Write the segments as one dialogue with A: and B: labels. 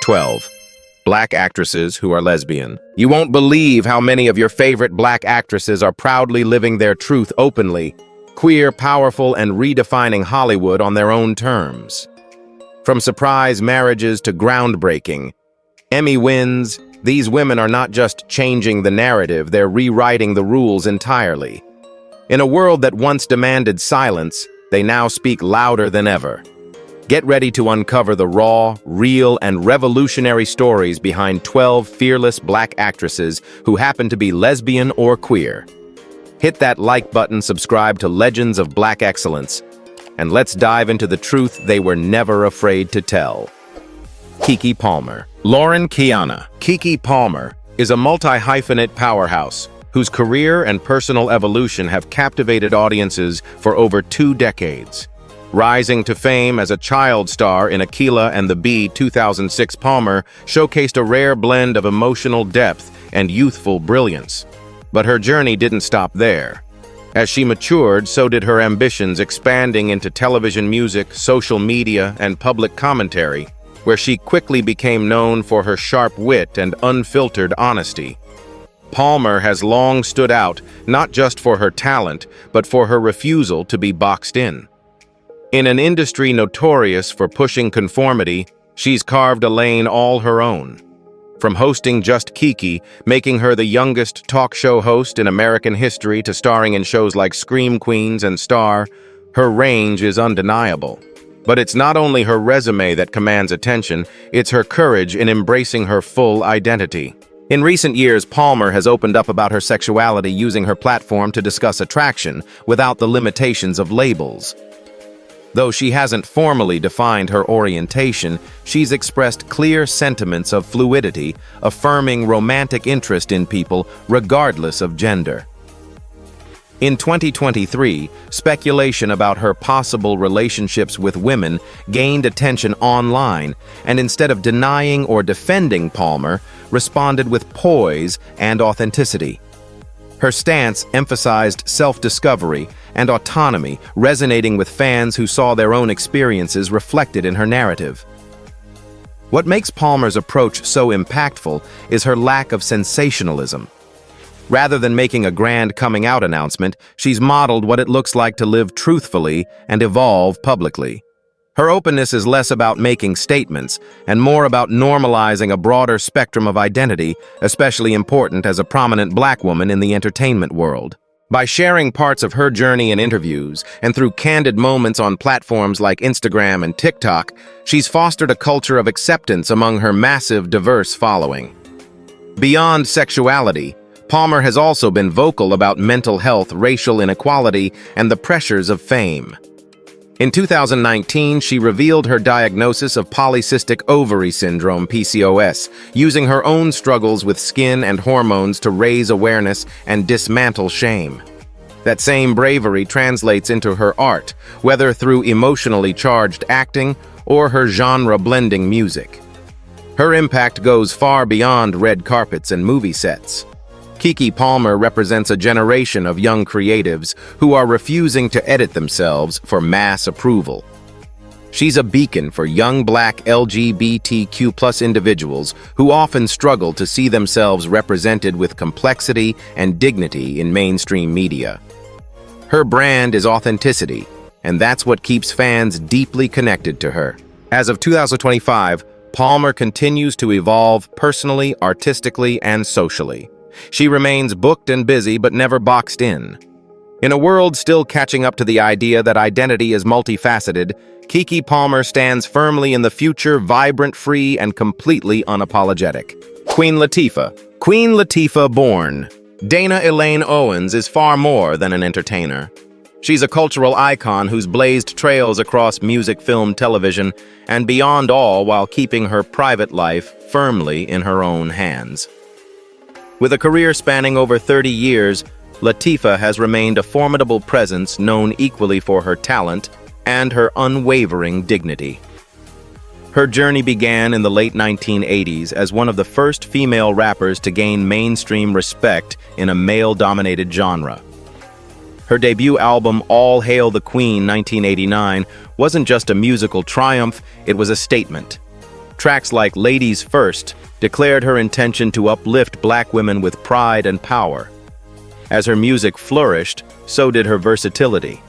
A: 12. Black actresses who are lesbian. You won't believe how many of your favorite black actresses are proudly living their truth openly, queer, powerful, and redefining Hollywood on their own terms. From surprise marriages to groundbreaking Emmy wins, these women are not just changing the narrative, they're rewriting the rules entirely. In a world that once demanded silence, they now speak louder than ever. Get ready to uncover the raw, real, and revolutionary stories behind 12 fearless black actresses who happen to be lesbian or queer. Hit that like button, subscribe to Legends of Black Excellence, and let's dive into the truth they were never afraid to tell. Keke Palmer. Lauren Kiana. Keke Palmer is a multi-hyphenate powerhouse whose career and personal evolution have captivated audiences for over 2 decades. Rising to fame as a child star in Akeelah and the Bee 2006, Palmer showcased a rare blend of emotional depth and youthful brilliance. But her journey didn't stop there. As she matured, so did her ambitions, expanding into television, music, social media, and public commentary, where she quickly became known for her sharp wit and unfiltered honesty. Palmer has long stood out, not just for her talent, but for her refusal to be boxed in. In an industry notorious for pushing conformity, she's carved a lane all her own. From hosting Just Keke, making her the youngest talk show host in American history, to starring in shows like Scream Queens and Star, her range is undeniable. But it's not only her resume that commands attention, it's her courage in embracing her full identity. In recent years, Palmer has opened up about her sexuality, using her platform to discuss attraction without the limitations of labels. Though she hasn't formally defined her orientation, she's expressed clear sentiments of fluidity, affirming romantic interest in people regardless of gender. In 2023, speculation about her possible relationships with women gained attention online, and instead of denying or defending Palmer, responded with poise and authenticity. Her stance emphasized self-discovery and autonomy, resonating with fans who saw their own experiences reflected in her narrative. What makes Palmer's approach so impactful is her lack of sensationalism. Rather than making a grand coming-out announcement, she's modeled what it looks like to live truthfully and evolve publicly. Her openness is less about making statements and more about normalizing a broader spectrum of identity, especially important as a prominent black woman in the entertainment world. By sharing parts of her journey in interviews and through candid moments on platforms like Instagram and TikTok, she's fostered a culture of acceptance among her massive, diverse following. Beyond sexuality, Palmer has also been vocal about mental health, racial inequality, and the pressures of fame. In 2019, she revealed her diagnosis of polycystic ovary syndrome, PCOS, using her own struggles with skin and hormones to raise awareness and dismantle shame. That same bravery translates into her art, whether through emotionally charged acting or her genre-blending music. Her impact goes far beyond red carpets and movie sets. Keke Palmer represents a generation of young creatives who are refusing to edit themselves for mass approval. She's a beacon for young black LGBTQ+ individuals who often struggle to see themselves represented with complexity and dignity in mainstream media. Her brand is authenticity, and that's what keeps fans deeply connected to her. As of 2025, Palmer continues to evolve personally, artistically, and socially. She remains booked and busy, but never boxed in. In a world still catching up to the idea that identity is multifaceted, Keke Palmer stands firmly in the future, vibrant, free, and completely unapologetic. Queen Latifah. Queen Latifah born Dana Elaine Owens is far more than an entertainer. She's a cultural icon who's blazed trails across music, film, television, and beyond all, while keeping her private life firmly in her own hands. With a career spanning over 30 years, Latifah has remained a formidable presence known equally for her talent and her unwavering dignity. Her journey began in the late 1980s as one of the first female rappers to gain mainstream respect in a male-dominated genre. Her debut album, All Hail the Queen, 1989, wasn't just a musical triumph, it was a statement. Tracks like Ladies First declared her intention to uplift black women with pride and power. As her music flourished, so did her versatility.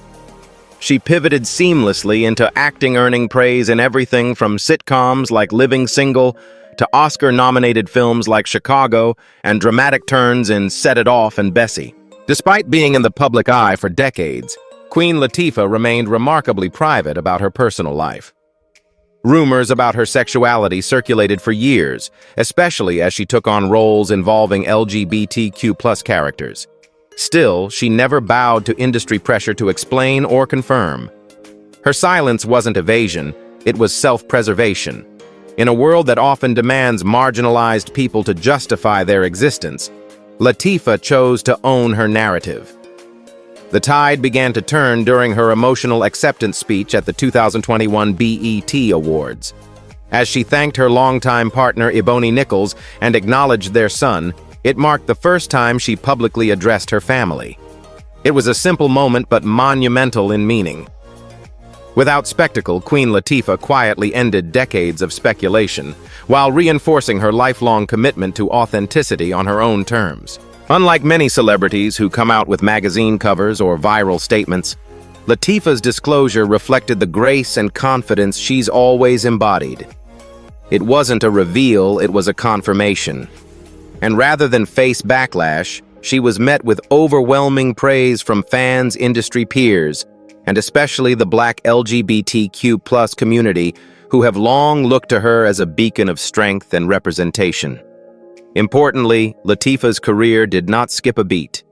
A: She pivoted seamlessly into acting, earning praise in everything from sitcoms like Living Single to Oscar-nominated films like Chicago and dramatic turns in Set It Off and Bessie. Despite being in the public eye for decades, Queen Latifah remained remarkably private about her personal life. Rumors about her sexuality circulated for years, especially as she took on roles involving LGBTQ+ characters. Still, she never bowed to industry pressure to explain or confirm. Her silence wasn't evasion, it was self-preservation. In a world that often demands marginalized people to justify their existence, Latifah chose to own her narrative. The tide began to turn during her emotional acceptance speech at the 2021 BET Awards. As she thanked her longtime partner Ebony Nichols and acknowledged their son, it marked the first time she publicly addressed her family. It was a simple moment but monumental in meaning. Without spectacle, Queen Latifah quietly ended decades of speculation, while reinforcing her lifelong commitment to authenticity on her own terms. Unlike many celebrities who come out with magazine covers or viral statements, Latifah's disclosure reflected the grace and confidence she's always embodied. It wasn't a reveal, it was a confirmation. And rather than face backlash, she was met with overwhelming praise from fans, industry peers, and especially the Black LGBTQ+ community, who have long looked to her as a beacon of strength and representation. Importantly, Latifah's career did not skip a beat.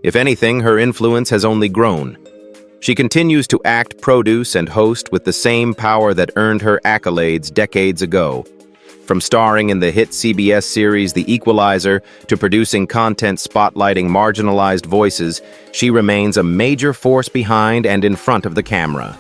A: If anything, her influence has only grown. She continues to act, produce, and host with the same power that earned her accolades decades ago. From starring in the hit CBS series The Equalizer to producing content spotlighting marginalized voices, she remains a major force behind and in front of the camera.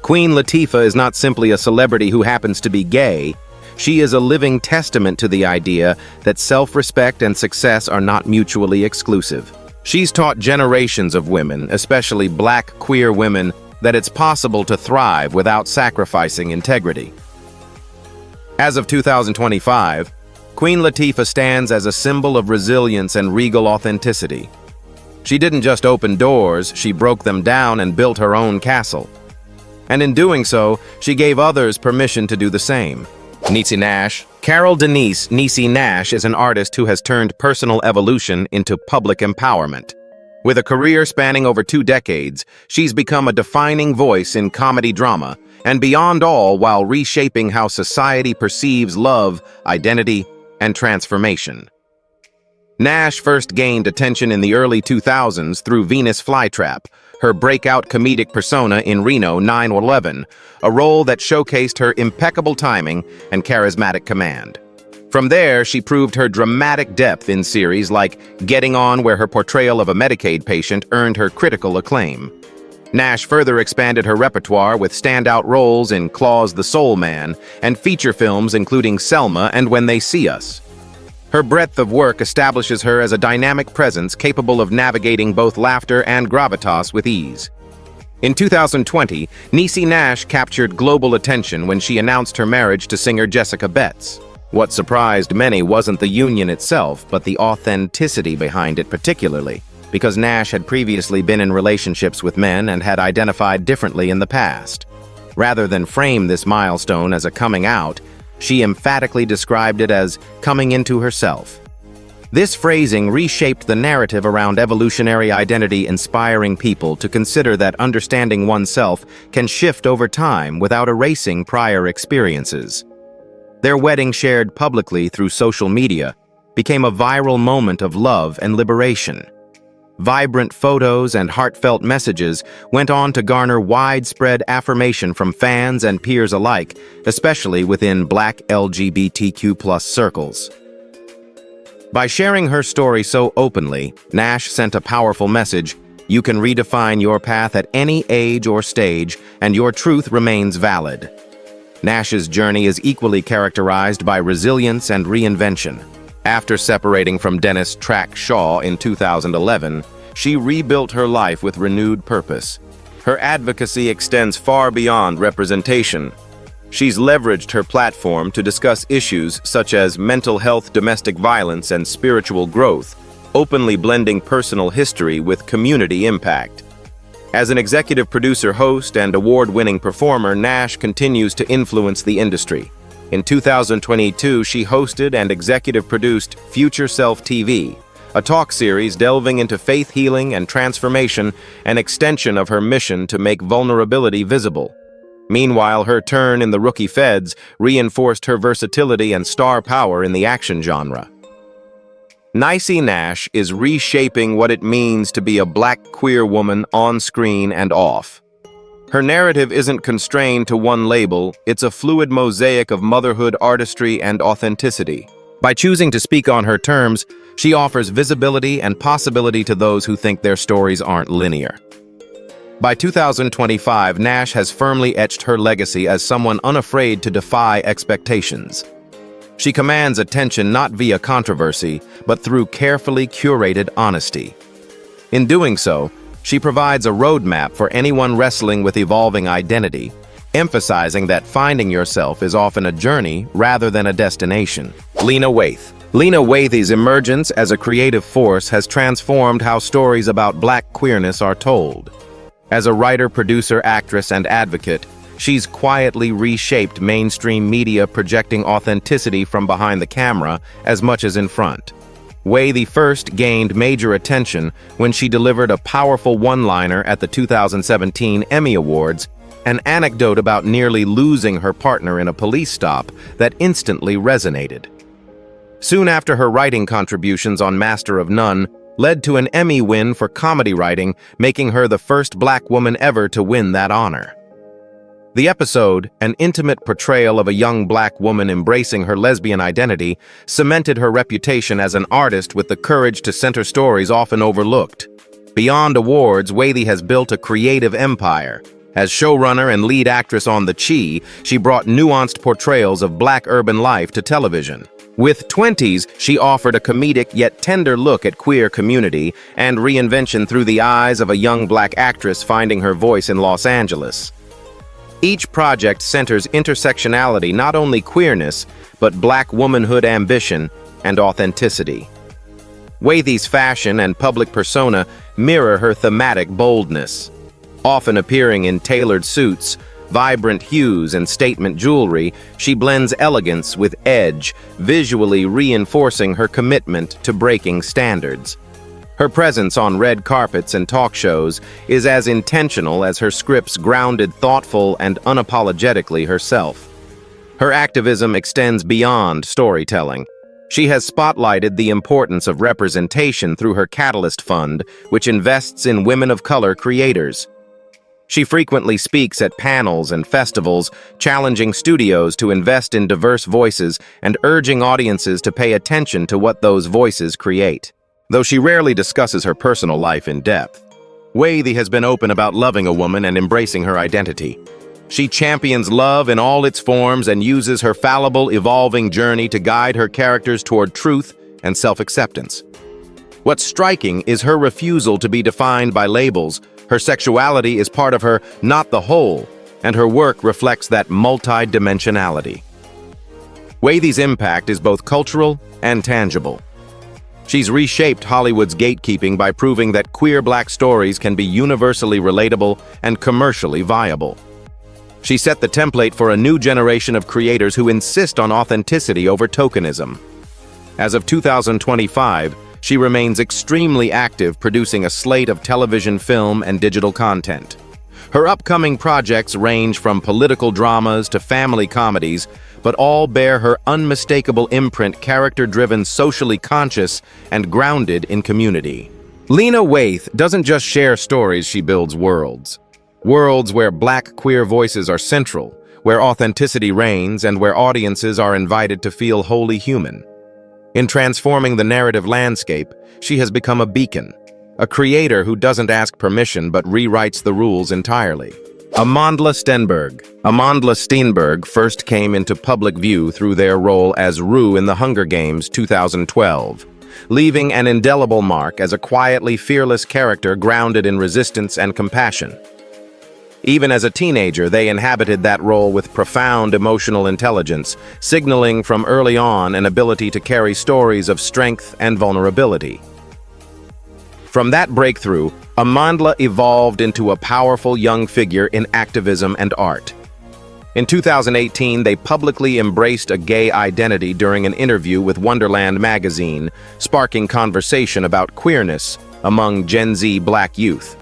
A: Queen Latifah is not simply a celebrity who happens to be gay. She is a living testament to the idea that self-respect and success are not mutually exclusive. She's taught generations of women, especially Black queer women, that it's possible to thrive without sacrificing integrity. As of 2025, Queen Latifah stands as a symbol of resilience and regal authenticity. She didn't just open doors, she broke them down and built her own castle. And in doing so, she gave others permission to do the same. Niecy Nash. Carol Denise Niecy Nash is an artist who has turned personal evolution into public empowerment. With a career spanning over 2 decades, she's become a defining voice in comedy drama, and beyond all, while reshaping how society perceives love, identity, and transformation. Nash first gained attention in the early 2000s through Venus Flytrap, her breakout comedic persona in Reno 9/11, a role that showcased her impeccable timing and charismatic command. From there, she proved her dramatic depth in series like Getting On, where her portrayal of a Medicaid patient earned her critical acclaim. Nash further expanded her repertoire with standout roles in Claus the Soul Man and feature films including Selma and When They See Us. Her breadth of work establishes her as a dynamic presence capable of navigating both laughter and gravitas with ease. In 2020, Niecy Nash captured global attention when she announced her marriage to singer Jessica Betts. What surprised many wasn't the union itself, but the authenticity behind it, particularly because Nash had previously been in relationships with men and had identified differently in the past. Rather than frame this milestone as a coming out, she emphatically described it as coming into herself. This phrasing reshaped the narrative around evolutionary identity, inspiring people to consider that understanding oneself can shift over time without erasing prior experiences. Their wedding, shared publicly through social media, became a viral moment of love and liberation. Vibrant photos and heartfelt messages went on to garner widespread affirmation from fans and peers alike, especially within Black LGBTQ+ circles. By sharing her story so openly, Nash sent a powerful message: you can redefine your path at any age or stage, and your truth remains valid. Nash's journey is equally characterized by resilience and reinvention. After separating from Dennis "Track" Shaw in 2011, she rebuilt her life with renewed purpose. Her advocacy extends far beyond representation. She's leveraged her platform to discuss issues such as mental health, domestic violence, and spiritual growth, openly blending personal history with community impact. As an executive producer, host, and award-winning performer, Nash continues to influence the industry. In 2022, she hosted and executive produced Future Self TV, a talk series delving into faith healing and transformation, an extension of her mission to make vulnerability visible. Meanwhile, her turn in The Rookie Feds reinforced her versatility and star power in the action genre. Niecy Nash is reshaping what it means to be a Black queer woman on screen and off. Her narrative isn't constrained to one label, it's a fluid mosaic of motherhood, artistry, and authenticity. By choosing to speak on her terms, she offers visibility and possibility to those who think their stories aren't linear. By 2025, Nash has firmly etched her legacy as someone unafraid to defy expectations. She commands attention not via controversy, but through carefully curated honesty. In doing so, she provides a roadmap for anyone wrestling with evolving identity, emphasizing that finding yourself is often a journey rather than a destination. Lena Waithe. Lena Waithe's emergence as a creative force has transformed how stories about Black queerness are told. As a writer, producer, actress, and advocate, she's quietly reshaped mainstream media, projecting authenticity from behind the camera as much as in front. Waithe first gained major attention when she delivered a powerful one-liner at the 2017 Emmy Awards, an anecdote about nearly losing her partner in a police stop that instantly resonated. Soon after, her writing contributions on Master of None led to an Emmy win for comedy writing, making her the first Black woman ever to win that honor. The episode, an intimate portrayal of a young Black woman embracing her lesbian identity, cemented her reputation as an artist with the courage to center stories often overlooked. Beyond awards, Waithe has built a creative empire. As showrunner and lead actress on The Chi, she brought nuanced portrayals of Black urban life to television. With 20s, she offered a comedic yet tender look at queer community and reinvention through the eyes of a young Black actress finding her voice in Los Angeles. Each project centers intersectionality, not only queerness, but Black womanhood ambition and authenticity. Waithe's fashion and public persona mirror her thematic boldness. Often appearing in tailored suits, vibrant hues, and statement jewelry, she blends elegance with edge, visually reinforcing her commitment to breaking standards. Her presence on red carpets and talk shows is as intentional as her scripts, grounded, thoughtful, and unapologetically herself. Her activism extends beyond storytelling. She has spotlighted the importance of representation through her Catalyst Fund, which invests in women of color creators. She frequently speaks at panels and festivals, challenging studios to invest in diverse voices and urging audiences to pay attention to what those voices create. Though she rarely discusses her personal life in depth, Waithe has been open about loving a woman and embracing her identity. She champions love in all its forms and uses her fallible, evolving journey to guide her characters toward truth and self-acceptance. What's striking is her refusal to be defined by labels. Her sexuality is part of her, not the whole, and her work reflects that multi-dimensionality. Waithe's impact is both cultural and tangible. She's reshaped Hollywood's gatekeeping by proving that queer Black stories can be universally relatable and commercially viable. She set the template for a new generation of creators who insist on authenticity over tokenism. As of 2025, she remains extremely active, producing a slate of television, film, and digital content. Her upcoming projects range from political dramas to family comedies, but all bear her unmistakable imprint, character-driven, socially conscious, and grounded in community. Lena Waithe doesn't just share stories, she builds worlds. Worlds where Black queer voices are central, where authenticity reigns, and where audiences are invited to feel wholly human. In transforming the narrative landscape, she has become a beacon, a creator who doesn't ask permission but rewrites the rules entirely. Amandla Stenberg first came into public view through their role as Rue in The Hunger Games 2012, leaving an indelible mark as a quietly fearless character grounded in resistance and compassion. Even as a teenager, they inhabited that role with profound emotional intelligence, signaling from early on an ability to carry stories of strength and vulnerability. From that breakthrough, Amandla evolved into a powerful young figure in activism and art. In 2018, they publicly embraced a gay identity during an interview with Wonderland magazine, sparking conversation about queerness among Gen Z Black youth.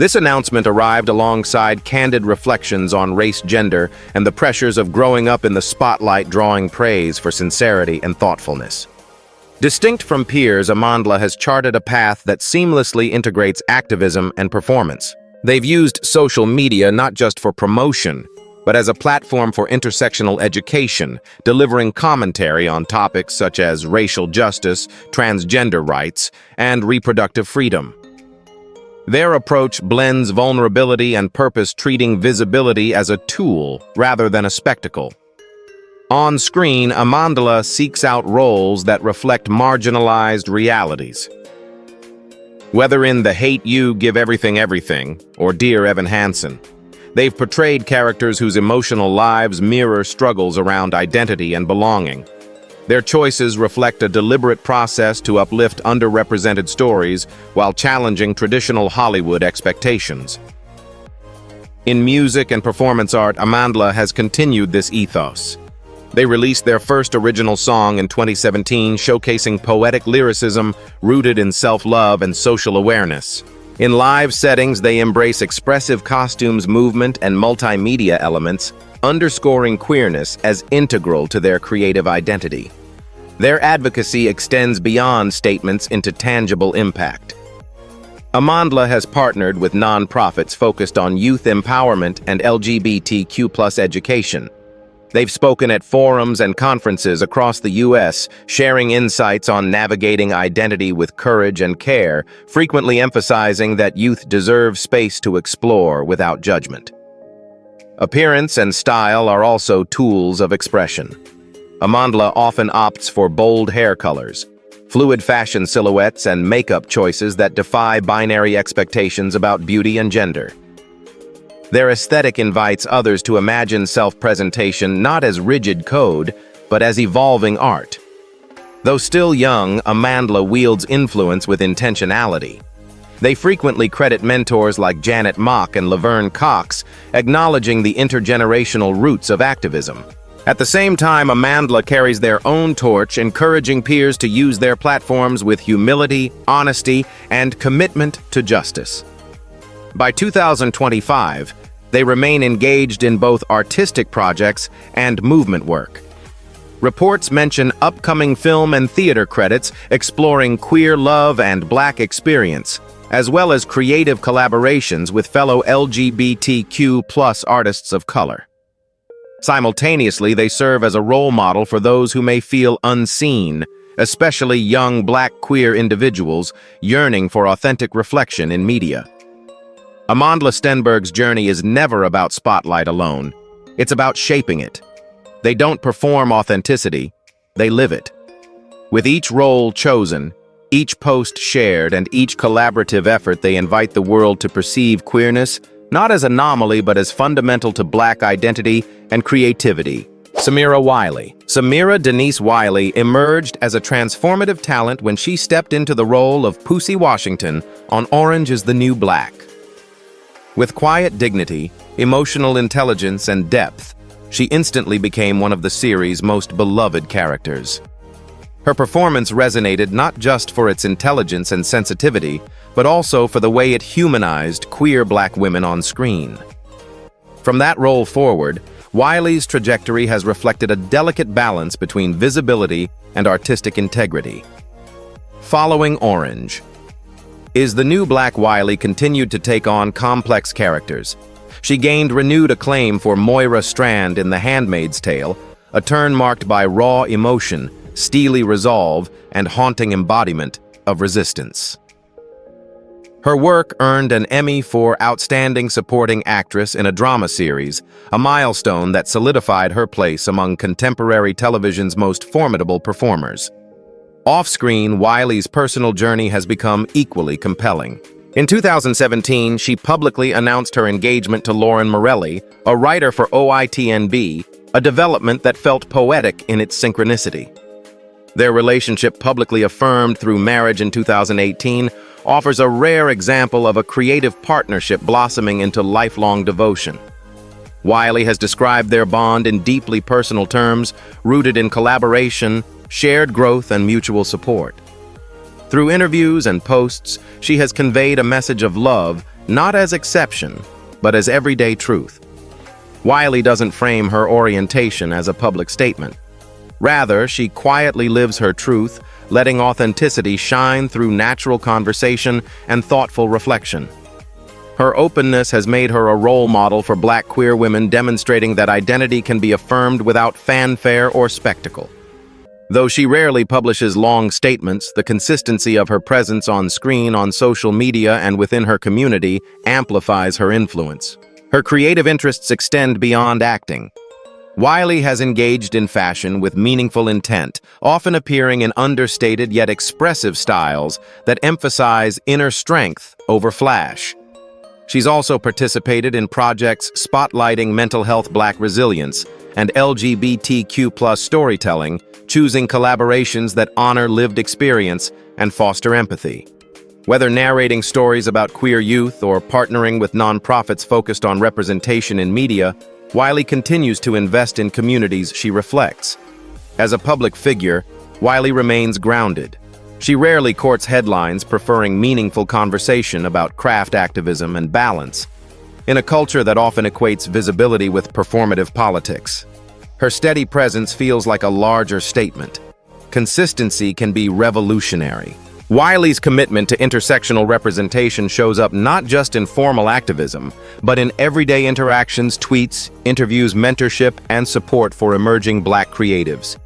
A: This announcement arrived alongside candid reflections on race, gender, and the pressures of growing up in the spotlight, drawing praise for sincerity and thoughtfulness. Distinct from peers, Amandla has charted a path that seamlessly integrates activism and performance. They've used social media not just for promotion, but as a platform for intersectional education, delivering commentary on topics such as racial justice, transgender rights, and reproductive freedom. Their approach blends vulnerability and purpose, treating visibility as a tool rather than a spectacle. On screen, Amandla seeks out roles that reflect marginalized realities. Whether in The Hate You, Give Everything Everything, or Dear Evan Hansen, they've portrayed characters whose emotional lives mirror struggles around identity and belonging. Their choices reflect a deliberate process to uplift underrepresented stories while challenging traditional Hollywood expectations. In music and performance art, Amandla has continued this ethos. They released their first original song in 2017, showcasing poetic lyricism rooted in self-love and social awareness. In live settings, they embrace expressive costumes, movement, and multimedia elements, underscoring queerness as integral to their creative identity. Their advocacy extends beyond statements into tangible impact. Amandla has partnered with nonprofits focused on youth empowerment and LGBTQ+ education. They've spoken at forums and conferences across the U.S., sharing insights on navigating identity with courage and care, frequently emphasizing that youth deserve space to explore without judgment. Appearance and style are also tools of expression. Amandla often opts for bold hair colors, fluid fashion silhouettes, and makeup choices that defy binary expectations about beauty and gender. Their aesthetic invites others to imagine self-presentation not as rigid code, but as evolving art. Though still young, Amandla wields influence with intentionality. They frequently credit mentors like Janet Mock and Laverne Cox, acknowledging the intergenerational roots of activism. At the same time, Amandla carries their own torch, encouraging peers to use their platforms with humility, honesty, and commitment to justice. By 2025, they remain engaged in both artistic projects and movement work. Reports mention upcoming film and theater credits exploring queer love and Black experience, as well as creative collaborations with fellow LGBTQ+ artists of color. Simultaneously, they serve as a role model for those who may feel unseen, especially young Black queer individuals yearning for authentic reflection in media. Amandla Stenberg's journey is never about spotlight alone. It's about shaping it. They don't perform authenticity, they live it. With each role chosen, each post shared, and each collaborative effort, they invite the world to perceive queerness not as anomaly, but as fundamental to Black identity and creativity. Samira Wiley. Samira Denise Wiley emerged as a transformative talent when she stepped into the role of Pussy Washington on Orange is the New Black. With quiet dignity, emotional intelligence, and depth, she instantly became one of the series' most beloved characters. Her performance resonated not just for its intelligence and sensitivity, but also for the way it humanized queer Black women on screen. From that role forward, Wiley's trajectory has reflected a delicate balance between visibility and artistic integrity. Following Orange, Is the New Black Wiley continued to take on complex characters. She gained renewed acclaim for Moira Strand in The Handmaid's Tale, a turn marked by raw emotion, steely resolve, and haunting embodiment of resistance. Her work earned an Emmy for Outstanding Supporting Actress in a Drama Series, a milestone that solidified her place among contemporary television's most formidable performers. Off-screen, Wiley's personal journey has become equally compelling. In 2017, she publicly announced her engagement to Lauren Morelli, a writer for OITNB, a development that felt poetic in its synchronicity. Their relationship, publicly affirmed through marriage in 2018, offers a rare example of a creative partnership blossoming into lifelong devotion. Wiley has described their bond in deeply personal terms, rooted in collaboration, shared growth, and mutual support. Through interviews and posts, she has conveyed a message of love, not as exception, but as everyday truth. Wiley doesn't frame her orientation as a public statement. Rather, she quietly lives her truth, letting authenticity shine through natural conversation and thoughtful reflection. Her openness has made her a role model for Black queer women, demonstrating that identity can be affirmed without fanfare or spectacle. Though she rarely publishes long statements, the consistency of her presence on screen, on social media, and within her community amplifies her influence. Her creative interests extend beyond acting. Wiley has engaged in fashion with meaningful intent, often appearing in understated yet expressive styles that emphasize inner strength over flash. She's also participated in projects spotlighting mental health, Black resilience, and LGBTQ+ storytelling, choosing collaborations that honor lived experience and foster empathy. Whether narrating stories about queer youth or partnering with nonprofits focused on representation in media, Wiley continues to invest in communities she reflects. As a public figure, Wiley remains grounded. She rarely courts headlines, preferring meaningful conversation about craft activism and balance, in a culture that often equates visibility with performative politics. Her steady presence feels like a larger statement. Consistency can be revolutionary. Wiley's commitment to intersectional representation shows up not just in formal activism, but in everyday interactions, tweets, interviews, mentorship, and support for emerging Black creatives.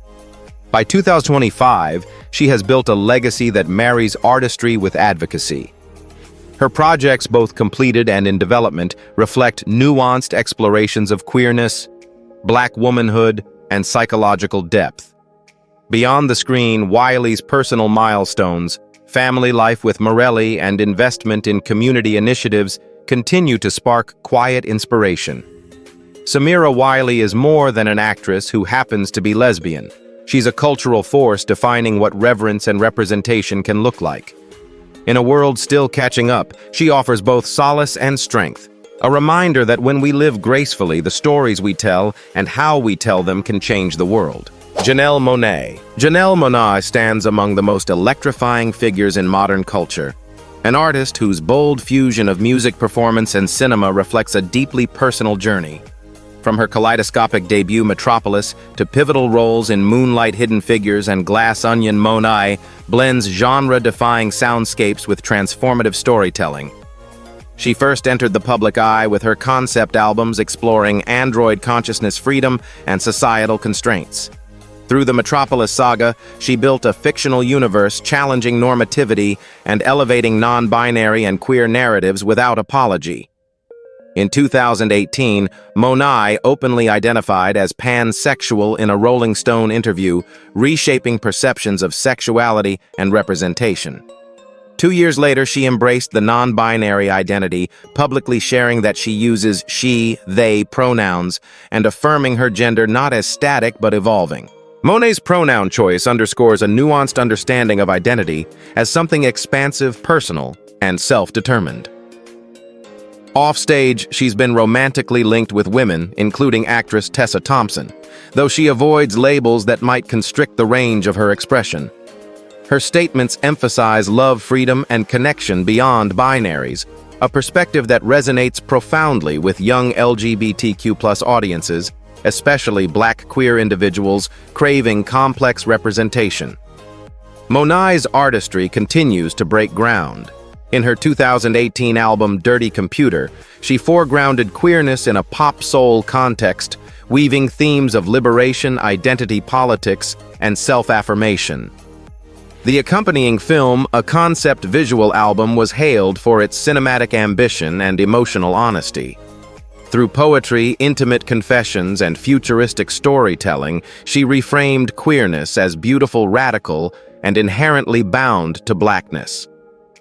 A: By 2025, she has built a legacy that marries artistry with advocacy. Her projects, both completed and in development, reflect nuanced explorations of queerness, Black womanhood, and psychological depth. Beyond the screen, Wiley's personal milestones, family life with Morelli, and investment in community initiatives continue to spark quiet inspiration. Samira Wiley is more than an actress who happens to be lesbian. She's a cultural force defining what reverence and representation can look like. In a world still catching up, she offers both solace and strength, a reminder that when we live gracefully, the stories we tell and how we tell them can change the world. Janelle Monáe. Janelle Monáe stands among the most electrifying figures in modern culture, an artist whose bold fusion of music, performance, and cinema reflects a deeply personal journey. From her kaleidoscopic debut Metropolis to pivotal roles in Moonlight, Hidden Figures, and Glass Onion, Monáe blends genre-defying soundscapes with transformative storytelling. She first entered the public eye with her concept albums exploring android consciousness, freedom, and societal constraints. Through the Metropolis saga, she built a fictional universe challenging normativity and elevating non-binary and queer narratives without apology. In 2018, Monáe openly identified as pansexual in a Rolling Stone interview, reshaping perceptions of sexuality and representation. 2 years later, she embraced the non-binary identity, publicly sharing that she uses she, they pronouns and affirming her gender not as static but evolving. Monáe's pronoun choice underscores a nuanced understanding of identity as something expansive, personal, and self-determined. Offstage, she's been romantically linked with women, including actress Tessa Thompson, though she avoids labels that might constrict the range of her expression. Her statements emphasize love, freedom, and connection beyond binaries, a perspective that resonates profoundly with young LGBTQ+ audiences, especially Black queer individuals craving complex representation. Monáe's artistry continues to break ground. In her 2018 album Dirty Computer, she foregrounded queerness in a pop-soul context, weaving themes of liberation, identity politics, and self-affirmation. The accompanying film, a concept visual album, was hailed for its cinematic ambition and emotional honesty. Through poetry, intimate confessions, and futuristic storytelling, she reframed queerness as beautiful, radical, and inherently bound to Blackness.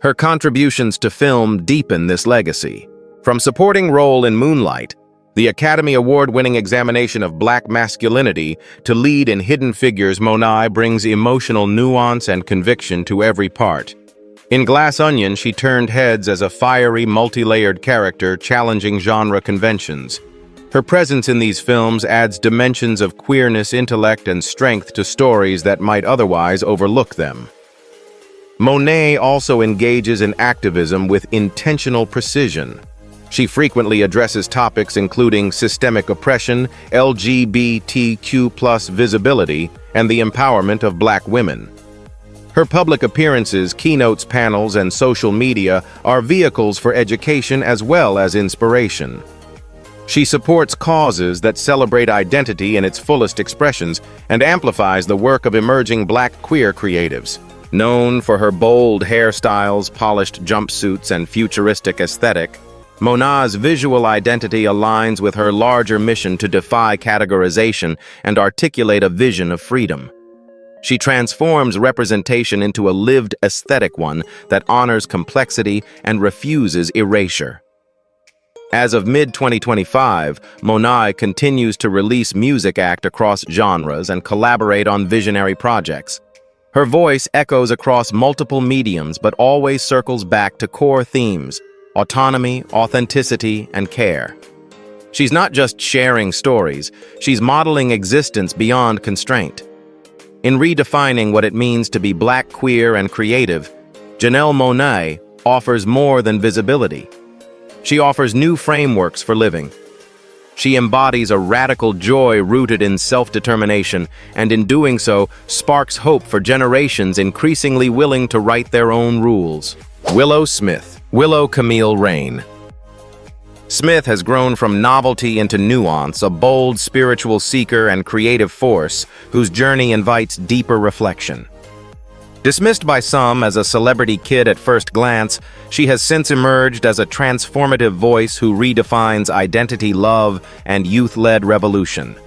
A: Her contributions to film deepen this legacy. From supporting role in Moonlight, the Academy Award-winning examination of Black masculinity, to lead in Hidden Figures, Monet brings emotional nuance and conviction to every part. In Glass Onion, she turned heads as a fiery, multi-layered character challenging genre conventions. Her presence in these films adds dimensions of queerness, intellect, and strength to stories that might otherwise overlook them. Monet also engages in activism with intentional precision. She frequently addresses topics including systemic oppression, LGBTQ+ visibility, and the empowerment of Black women. Her public appearances, keynotes, panels, and social media are vehicles for education as well as inspiration. She supports causes that celebrate identity in its fullest expressions and amplifies the work of emerging Black queer creatives. Known for her bold hairstyles, polished jumpsuits, and futuristic aesthetic, Monet's visual identity aligns with her larger mission to defy categorization and articulate a vision of freedom. She transforms representation into a lived aesthetic, one that honors complexity and refuses erasure. As of mid-2025, Monet continues to release music act across genres and collaborate on visionary projects. Her voice echoes across multiple mediums but always circles back to core themes: autonomy, authenticity, and care. She's not just sharing stories, she's modeling existence beyond constraint. In redefining what it means to be Black, queer, and creative, Janelle Monáe offers more than visibility. She offers new frameworks for living. She embodies a radical joy rooted in self-determination, and in doing so, sparks hope for generations increasingly willing to write their own rules. Willow Smith. Willow Camille Rain. Smith has grown from novelty into nuance, a bold spiritual seeker and creative force whose journey invites deeper reflection. Dismissed by some as a celebrity kid at first glance, she has since emerged as a transformative voice who redefines identity, love, and youth-led revolution.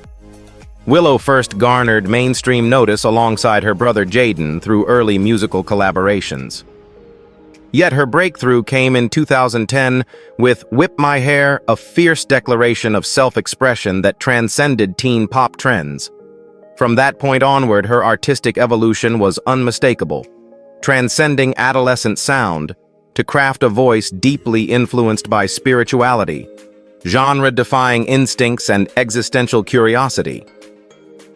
A: Willow first garnered mainstream notice alongside her brother Jaden through early musical collaborations. Yet her breakthrough came in 2010 with Whip My Hair, a fierce declaration of self-expression that transcended teen pop trends. From that point onward, her artistic evolution was unmistakable, transcending adolescent sound to craft a voice deeply influenced by spirituality, genre-defying instincts, and existential curiosity.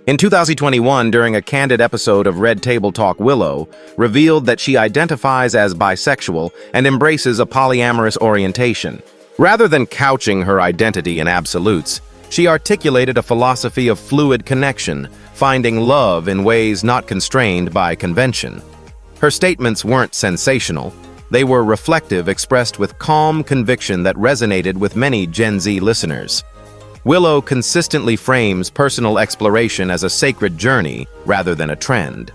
A: In 2021, during a candid episode of Red Table Talk, Willow revealed that she identifies as bisexual and embraces a polyamorous orientation. Rather than couching her identity in absolutes, she articulated a philosophy of fluid connection, finding love in ways not constrained by convention. Her statements weren't sensational. They were reflective, expressed with calm conviction that resonated with many Gen Z listeners. Willow consistently frames personal exploration as a sacred journey rather than a trend.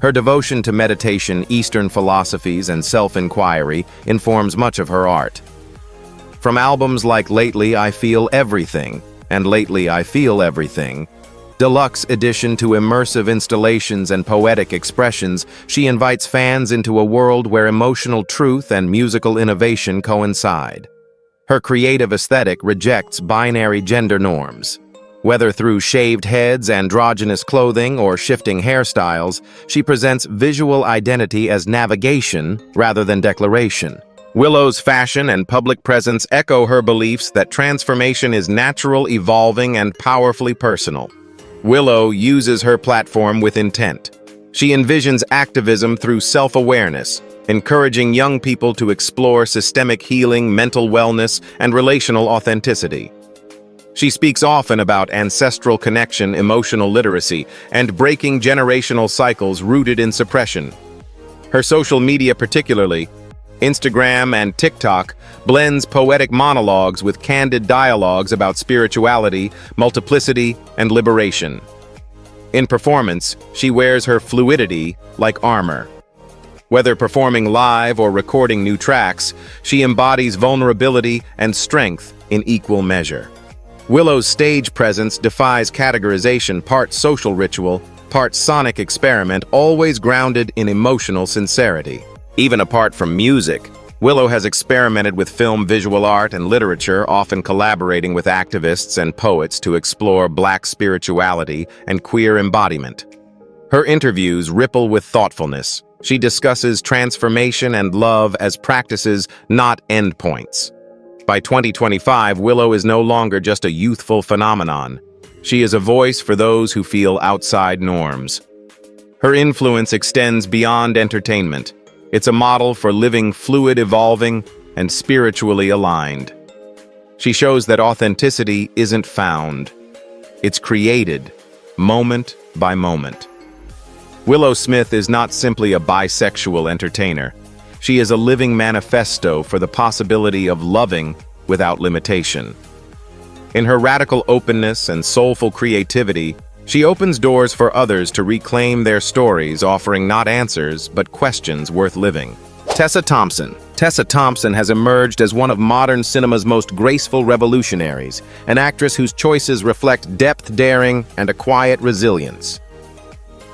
A: Her devotion to meditation, Eastern philosophies, and self-inquiry informs much of her art. From albums like Lately I Feel Everything and Lately I Feel Everything, deluxe edition to immersive installations and poetic expressions, she invites fans into a world where emotional truth and musical innovation coincide. Her creative aesthetic rejects binary gender norms. Whether through shaved heads, androgynous clothing, or shifting hairstyles, she presents visual identity as navigation rather than declaration. Willow's fashion and public presence echo her beliefs that transformation is natural, evolving, and powerfully personal. Willow uses her platform with intent. She envisions activism through self-awareness, encouraging young people to explore systemic healing, mental wellness, and relational authenticity. She speaks often about ancestral connection, emotional literacy, and breaking generational cycles rooted in suppression. Her social media, particularly Instagram and TikTok, blends poetic monologues with candid dialogues about spirituality, multiplicity, and liberation. In performance, she wears her fluidity like armor. Whether performing live or recording new tracks, she embodies vulnerability and strength in equal measure. Willow's stage presence defies categorization, part social ritual, part sonic experiment, always grounded in emotional sincerity. Even apart from music, Willow has experimented with film, visual art, and literature, often collaborating with activists and poets to explore Black spirituality and queer embodiment. Her interviews ripple with thoughtfulness. She discusses transformation and love as practices, not endpoints. By 2025, Willow is no longer just a youthful phenomenon. She is a voice for those who feel outside norms. Her influence extends beyond entertainment. It's a model for living fluid, evolving, and spiritually aligned. She shows that authenticity isn't found. It's created, moment by moment. Willow Smith is not simply a bisexual entertainer. She is a living manifesto for the possibility of loving without limitation. In her radical openness and soulful creativity, she opens doors for others to reclaim their stories, offering not answers, but questions worth living. Tessa Thompson. Tessa Thompson has emerged as one of modern cinema's most graceful revolutionaries, an actress whose choices reflect depth, daring, and a quiet resilience.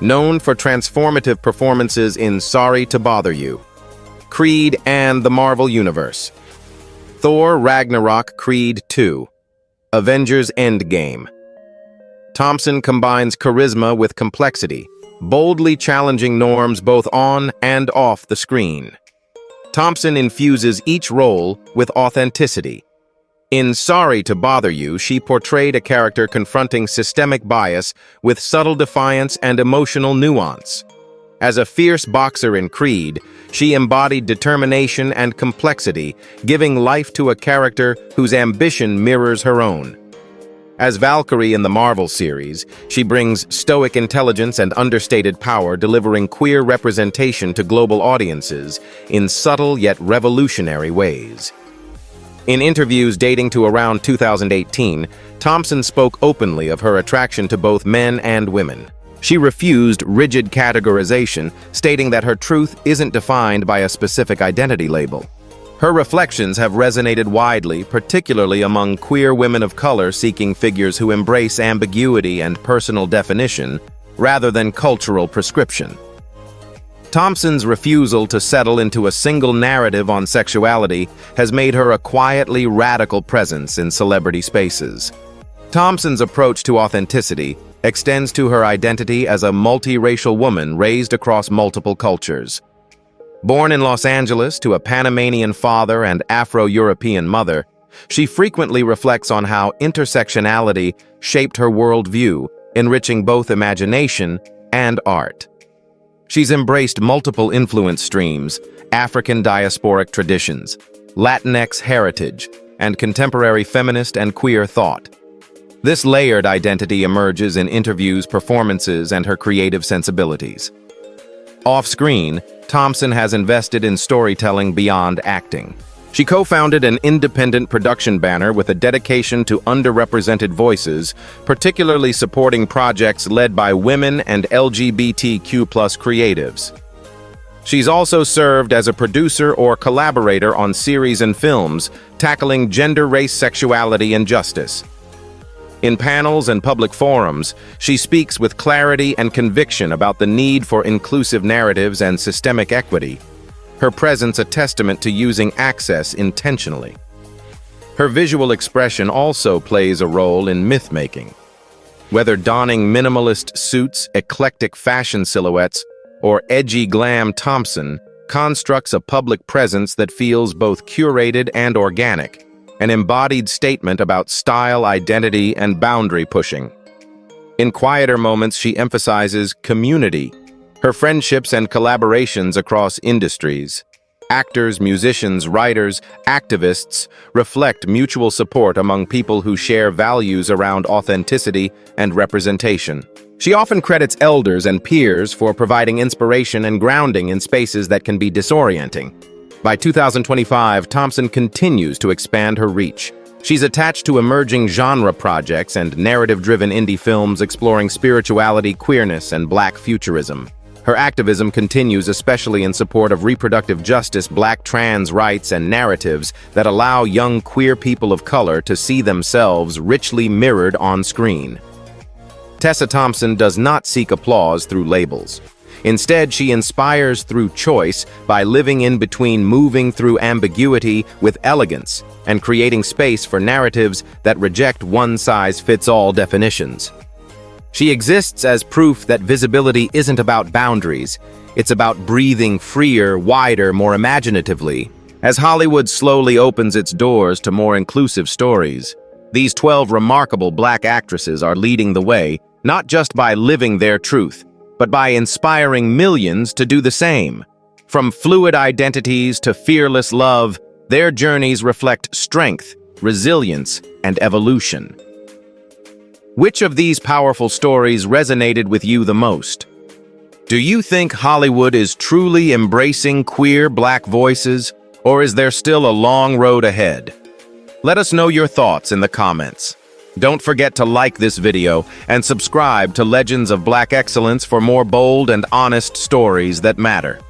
A: Known for transformative performances in Sorry to Bother You, Creed, and the Marvel Universe, Thor Ragnarok, Creed 2, Avengers Endgame. Thompson combines charisma with complexity, boldly challenging norms both on and off the screen. Thompson infuses each role with authenticity. In Sorry to Bother You, she portrayed a character confronting systemic bias with subtle defiance and emotional nuance. As a fierce boxer in Creed, she embodied determination and complexity, giving life to a character whose ambition mirrors her own. As Valkyrie in the Marvel series, she brings stoic intelligence and understated power, delivering queer representation to global audiences in subtle yet revolutionary ways. In interviews dating to around 2018, Thompson spoke openly of her attraction to both men and women. She refused rigid categorization, stating that her truth isn't defined by a specific identity label. Her reflections have resonated widely, particularly among queer women of color seeking figures who embrace ambiguity and personal definition, rather than cultural prescription. Thompson's refusal to settle into a single narrative on sexuality has made her a quietly radical presence in celebrity spaces. Thompson's approach to authenticity extends to her identity as a multiracial woman raised across multiple cultures. Born in Los Angeles to a Panamanian father and Afro-European mother, she frequently reflects on how intersectionality shaped her worldview, enriching both imagination and art. She's embraced multiple influence streams, African diasporic traditions, Latinx heritage, and contemporary feminist and queer thought. This layered identity emerges in interviews, performances, and her creative sensibilities. Off-screen, Thompson has invested in storytelling beyond acting. She co-founded an independent production banner with a dedication to underrepresented voices, particularly supporting projects led by women and LGBTQ+ creatives. She's also served as a producer or collaborator on series and films tackling gender, race, sexuality, and justice. In panels and public forums, she speaks with clarity and conviction about the need for inclusive narratives and systemic equity, her presence a testament to using access intentionally. Her visual expression also plays a role in myth-making. Whether donning minimalist suits, eclectic fashion silhouettes, or edgy glam, Thompson constructs a public presence that feels both curated and organic, an embodied statement about style, identity, and boundary pushing. In quieter moments, she emphasizes community, her friendships and collaborations across industries. Actors, musicians, writers, activists reflect mutual support among people who share values around authenticity and representation. She often credits elders and peers for providing inspiration and grounding in spaces that can be disorienting. By 2025, Thompson continues to expand her reach. She's attached to emerging genre projects and narrative-driven indie films exploring spirituality, queerness, and Black futurism. Her activism continues especially in support of reproductive justice, Black trans rights, and narratives that allow young queer people of color to see themselves richly mirrored on screen. Tessa Thompson does not seek applause through labels. Instead, she inspires through choice by living in between, moving through ambiguity with elegance, and creating space for narratives that reject one-size-fits-all definitions. She exists as proof that visibility isn't about boundaries. It's about breathing freer, wider, more imaginatively. As Hollywood slowly opens its doors to more inclusive stories, these 12 remarkable Black actresses are leading the way, not just by living their truth, but by inspiring millions to do the same. From fluid identities to fearless love, their journeys reflect strength, resilience, and evolution. Which of these powerful stories resonated with you the most? Do you think Hollywood is truly embracing queer Black voices, or is there still a long road ahead? Let us know your thoughts in the comments. Don't forget to like this video and subscribe to Legends of Black Excellence for more bold and honest stories that matter.